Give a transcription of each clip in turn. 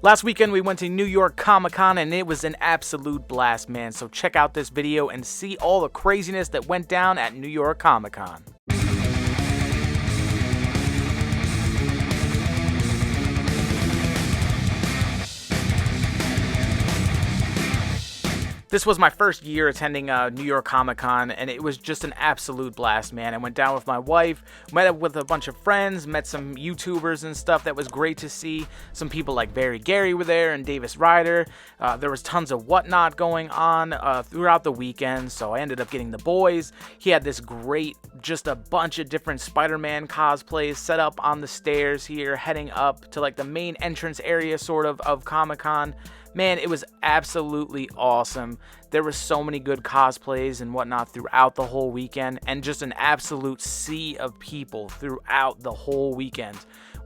Last weekend we went to New York Comic-Con and it was an absolute blast, man. So check out this video and see all the craziness that went down at New York Comic-Con. This was my first year attending New York Comic-Con, and it was just an absolute blast, man. I went down with my wife, met up with a bunch of friends, met some YouTubers and stuff. That was great to see. Some people like Barry Gary were there and Davis Ryder. There was tons of whatnot going on throughout the weekend, so I ended up getting the boys. He had this great, just a bunch of different Spider-Man cosplays set up on the stairs here, heading up to like the main entrance area sort of Comic-Con. Man, it was absolutely awesome. There were so many good cosplays and whatnot throughout the whole weekend, and just an absolute sea of people throughout the whole weekend.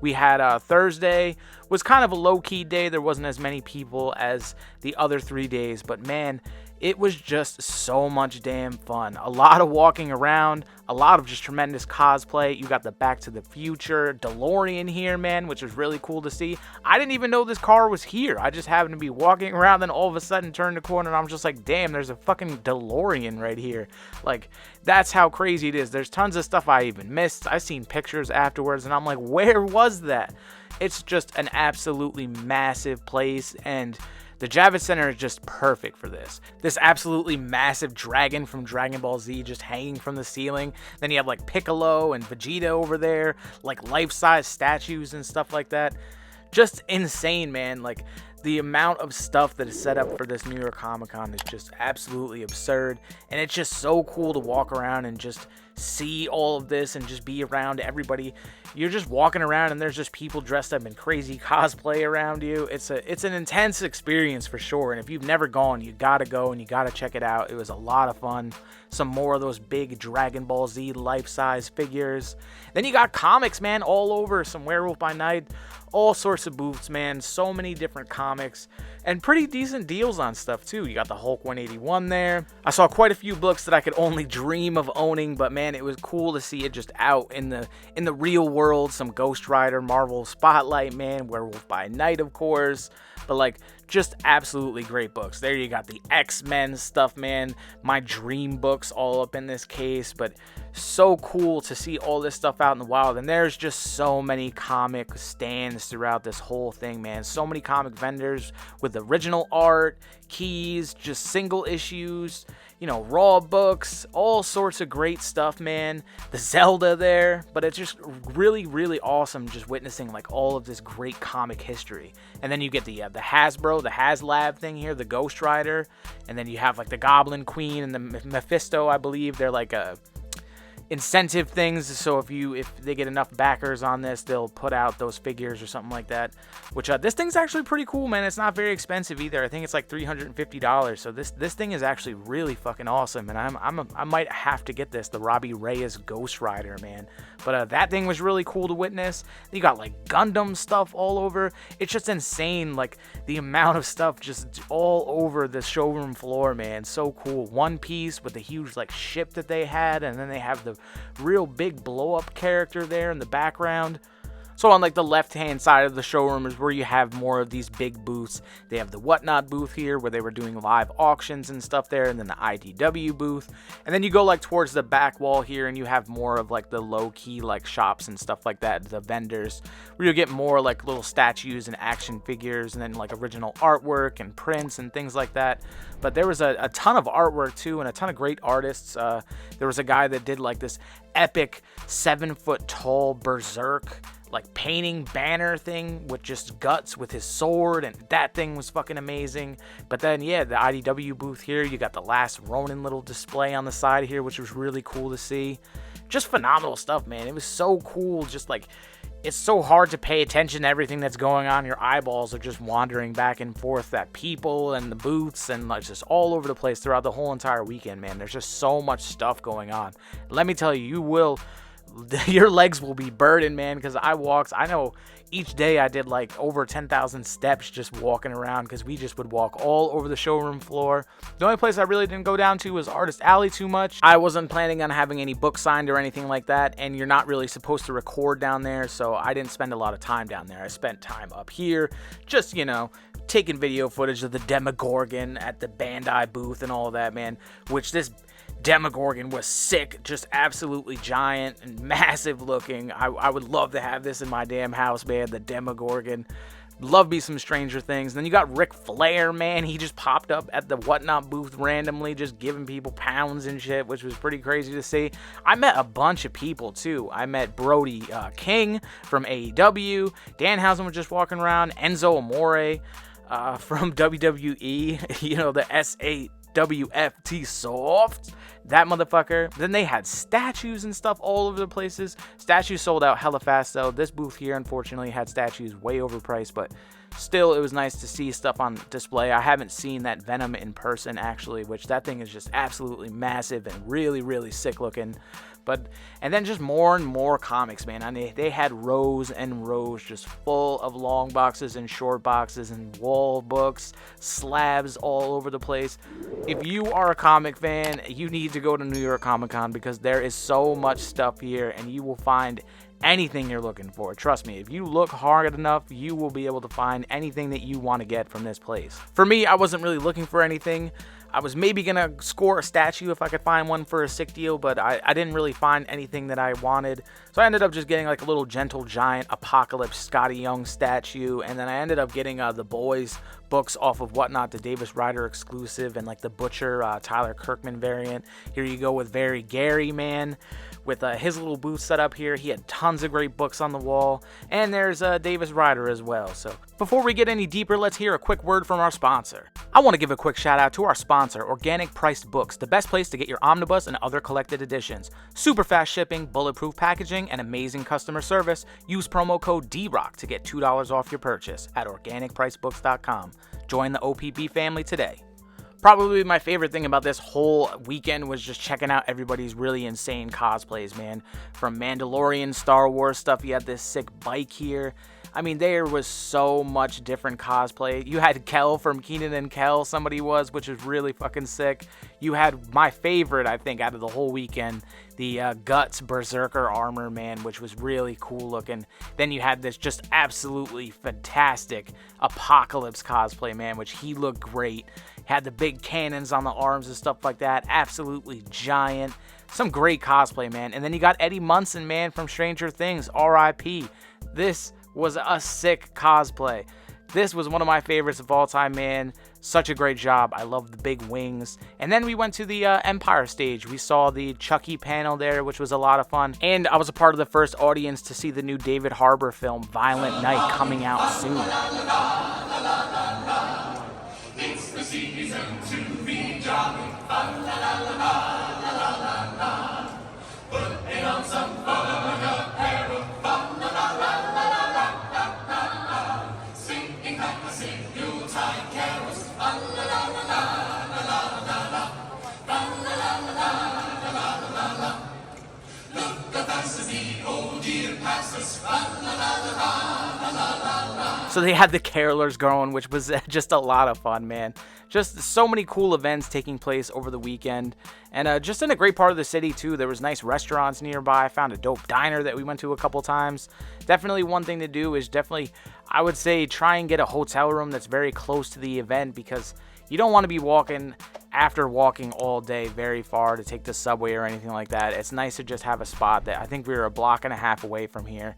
We had Thursday was kind of a low-key day. There wasn't as many people as the other 3 days, but man, it was just so much damn fun. A lot of walking around, a lot of just tremendous cosplay. You got the Back to the Future DeLorean here, man, which was really cool to see. I didn't even know this car was here. I just happened to be walking around, then all of a sudden turned the corner and I'm just like, damn, there's a fucking DeLorean right here. Like, that's how crazy it is. There's tons of stuff I even missed. I seen pictures afterwards and I'm like, where was that? It's just an absolutely massive place, and the Javits Center is just perfect for this. This absolutely massive dragon from Dragon Ball Z just hanging from the ceiling. Then you have like Piccolo and Vegeta over there, like life-size statues and stuff like that. Just insane, man. Like, the amount of stuff that is set up for this New York Comic-Con is just absolutely absurd. And it's just so cool to walk around and just see all of this and just be around everybody. You're just walking around and there's just people dressed up in crazy cosplay around you. It's an intense experience for sure. And if you've never gone, you gotta go and you gotta check it out. It was a lot of fun. Some more of those big Dragon Ball Z life-size figures. Then you got comics, man, all over. Some Werewolf by Night, all sorts of booths, man. So many different comics and pretty decent deals on stuff too. You got the Hulk 181 there. I saw quite a few books that I could only dream of owning, but man, it was cool to see it just out in the real world. Some Ghost Rider, Marvel Spotlight, man, Werewolf by Night, of course. But like, just absolutely great books. There you got the X-Men stuff, man. My dream books all up in this case. But so cool to see all this stuff out in the wild. And there's just so many comic stands throughout this whole thing, man. So many comic vendors with original art, keys, just single issues, you know, raw books, all sorts of great stuff, man. The Zelda there, but it's just really, really awesome just witnessing like all of this great comic history. And then you get the Hasbro, the HasLab thing here, the Ghost Rider, and then you have like the Goblin Queen and the Mephisto, I believe. They're like incentive things, so if they get enough backers on this, they'll put out those figures or something like that, which this thing's actually pretty cool, man. It's not very expensive either. I think it's like $350, so this thing is actually really fucking awesome, and I might have to get this, the Robbie Reyes Ghost Rider, man. But that thing was really cool to witness. You got like Gundam stuff all over. It's just insane, like the amount of stuff just all over the showroom floor, man. So cool. One Piece with the huge like ship that they had, and then they have the real big blow up character there in the background. So on like the left hand side of the showroom is where you have more of these big booths. They have the Whatnot booth here where they were doing live auctions and stuff there, and then the IDW booth. And then you go like towards the back wall here and you have more of like the low key like shops and stuff like that, the vendors, where you get more like little statues and action figures and then like original artwork and prints and things like that. But there was a ton of artwork too, and a ton of great artists. There was a guy that did like this epic 7-foot tall Berserk like painting banner thing with just guts with his sword, and that thing was fucking amazing. But then yeah, the IDW booth here, you got the Last Ronin little display on the side here, which was really cool to see. Just phenomenal stuff, man. It was so cool. Just like, it's so hard to pay attention to everything that's going on. Your eyeballs are just wandering back and forth at people and the booths and like just all over the place throughout the whole entire weekend, man. There's just so much stuff going on. Let me tell you, your legs will be burdened, man, because I know each day I did like over 10,000 steps just walking around because we just would walk all over the showroom floor. The only place I really didn't go down to was Artist Alley too much. I wasn't planning on having any books signed or anything like that, and you're not really supposed to record down there, so I didn't spend a lot of time down there. I spent time up here, just, you know, taking video footage of the Demogorgon at the Bandai booth and all of that, man, which this Demogorgon was sick, just absolutely giant and massive looking. I would love to have this in my damn house, man, the Demogorgon. Love me some Stranger Things. Then you got Ric Flair, man. He just popped up at the Whatnot booth randomly, just giving people pounds and shit, which was pretty crazy to see. I met a bunch of people, too. I met Brody King from AEW. Danhausen was just walking around. Enzo Amore from WWE. You know, the SAWFT Soft. That motherfucker. Then they had statues and stuff all over the places. Statues sold out hella fast, though. This booth here, unfortunately, had statues way overpriced, but still, it was nice to see stuff on display. I haven't seen that Venom in person, actually, which that thing is just absolutely massive and really, really sick looking. And then just more and more comics, man. I mean, they had rows and rows just full of long boxes and short boxes and wall books, slabs all over the place. If you are a comic fan, you need to go to New York Comic Con because there is so much stuff here and you will find anything you're looking for. Trust me, if you look hard enough, you will be able to find anything that you want to get from this place. For me, I wasn't really looking for anything. I was maybe gonna score a statue if I could find one for a sick deal, but I didn't really find anything that I wanted. So I ended up just getting like a little Gentle Giant Apocalypse Scotty Young statue, and then I ended up getting the Boys books off of Whatnot, the Davis Ryder exclusive, and like the Butcher Tyler Kirkman variant. Here you go with Very Gary, man, with his little booth set up here. He had tons of great books on the wall, and there's Davis Ryder as well. So before we get any deeper, let's hear a quick word from our sponsor. I want to give a quick shout out to our sponsor, Organic Priced Books, the best place to get your Omnibus and other collected editions. Super fast shipping, bulletproof packaging, and amazing customer service. Use promo code DROCK to get $2 off your purchase at organicpricebooks.com. Join the OPB family today. Probably my favorite thing about this whole weekend was just checking out everybody's really insane cosplays, man. From Mandalorian, Star Wars stuff, you had this sick bike here. I mean, there was so much different cosplay. You had Kel from Kenan and Kel, somebody was, which was really fucking sick. You had my favorite, I think, out of the whole weekend, the Guts Berserker armor, man, which was really cool looking. Then you had this just absolutely fantastic Apocalypse cosplay, man, which he looked great. Had the big cannons on the arms and stuff like that. Absolutely giant. Some great cosplay, man. And then you got Eddie Munson, man, from Stranger Things, R.I.P. This was a sick cosplay. This was one of my favorites of all time, man. Such a great job. I love the big wings. And then we went to the Empire stage. We saw the Chucky panel there, which was a lot of fun. And I was a part of the first audience to see the new David Harbour film, Violent Night, coming out soon. It's the season to be jolly. Put on some fun, a pair of So they had the carolers going, which was just a lot of fun, man. Just so many cool events taking place over the weekend. And just in a great part of the city, too. There was nice restaurants nearby. I found a dope diner that we went to a couple times. Definitely one thing to do is I would say, try and get a hotel room that's very close to the event, because you don't want to be walking all day very far to take the subway or anything like that. It's nice to just have a spot that I think we were a block and a half away from here.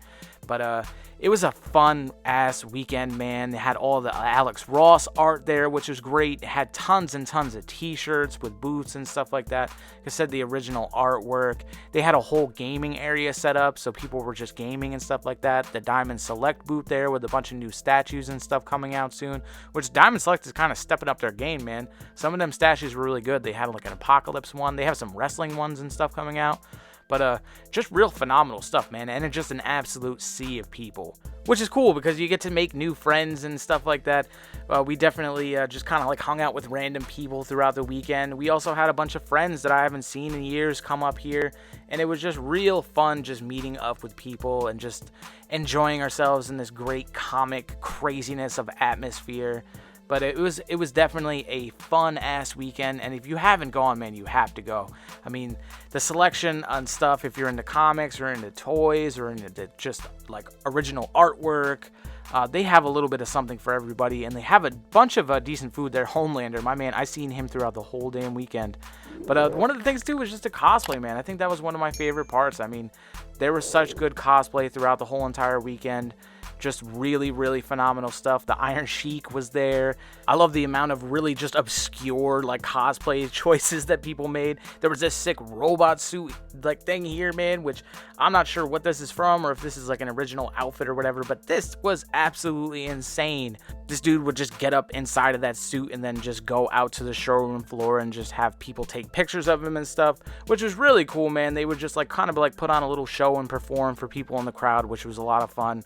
But it was a fun-ass weekend, man. They had all the Alex Ross art there, which was great. It had tons and tons of t-shirts with booths and stuff like that. Like I said, the original artwork. They had a whole gaming area set up, so people were just gaming and stuff like that. The Diamond Select booth there with a bunch of new statues and stuff coming out soon, which Diamond Select is kind of stepping up their game, man. Some of them statues were really good. They had like an Apocalypse one. They have some wrestling ones and stuff coming out. But just real phenomenal stuff, man, and it's just an absolute sea of people, which is cool because you get to make new friends and stuff like that. We definitely just kind of like hung out with random people throughout the weekend. We also had a bunch of friends that I haven't seen in years come up here, and it was just real fun just meeting up with people and just enjoying ourselves in this great comic craziness of atmosphere. But it was definitely a fun-ass weekend, and if you haven't gone, man, you have to go. I mean, the selection on stuff, if you're into comics or into toys or into just, like, original artwork, they have a little bit of something for everybody, and they have a bunch of decent food there. Homelander, my man, I seen him throughout the whole damn weekend. But one of the things, too, was just the cosplay, man. I think that was one of my favorite parts. I mean, there was such good cosplay throughout the whole entire weekend. Just really, really phenomenal stuff. The Iron Sheik was there. I love the amount of really just obscure, like, cosplay choices that people made. There was this sick robot suit, like, thing here, man, which I'm not sure what this is from or if this is, like, an original outfit or whatever, but this was absolutely insane. This dude would just get up inside of that suit and then just go out to the showroom floor and just have people take pictures of him and stuff, which was really cool, man. They would just, like, kind of, like, put on a little show and perform for people in the crowd, which was a lot of fun.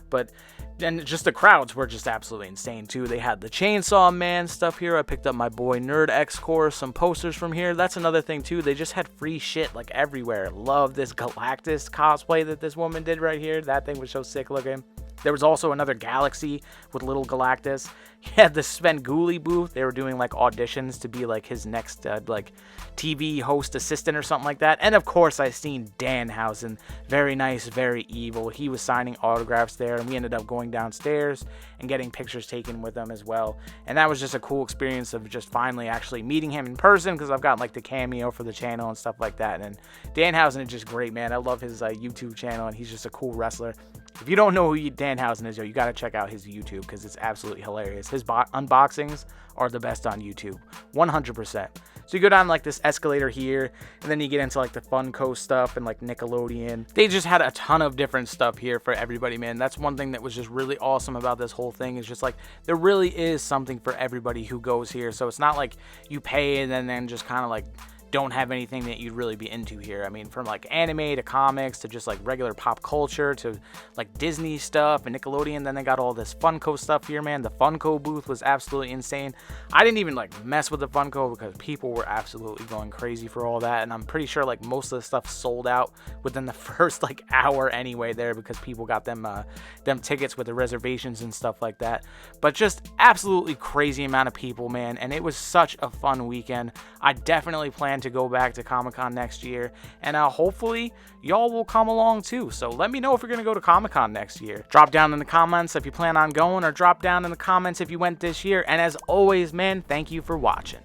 But then just the crowds were just absolutely insane too. They had the Chainsaw Man stuff here. I picked up my boy Nerd X Core, some posters from here. That's another thing too. They just had free shit like everywhere. Love this Galactus cosplay that this woman did right here. That thing was so sick looking. There was also another Galaxy with little Galactus. He had the Svengoolie booth. They were doing like auditions to be like his next like TV host assistant or something like that. And of course I seen Danhausen. Very nice, very evil. He was signing autographs there, and we ended up going downstairs and getting pictures taken with him as well. And that was just a cool experience of just finally actually meeting him in person, because I've got like the cameo for the channel and stuff like that. And Danhausen is just great, man. I love his YouTube channel, and he's just a cool wrestler. If you don't know who Danhausen is, you got to check out his YouTube because it's absolutely hilarious. His unboxings are the best on YouTube, 100%. So you go down like this escalator here, and then you get into like the Funko stuff and like Nickelodeon. They just had a ton of different stuff here for everybody, man. That's one thing that was just really awesome about this whole thing, is just like there really is something for everybody who goes here. So it's not like you pay and then just kind of like don't have anything that you'd really be into here. I mean, from like anime to comics to just like regular pop culture to like Disney stuff and Nickelodeon. Then they got all this Funko stuff here, man. The Funko booth was absolutely insane. I didn't even like mess with the Funko because people were absolutely going crazy for all that, and I'm pretty sure like most of the stuff sold out within the first like hour anyway there, because people got them tickets with the reservations and stuff like that. But just absolutely crazy amount of people, man, and it was such a fun weekend. I definitely plan to go back to Comic-Con next year, and hopefully y'all will come along too. So let me know if you're gonna go to Comic-Con next year. Drop down in the comments if you plan on going, or drop down in the comments if you went this year. And as always, man, thank you for watching.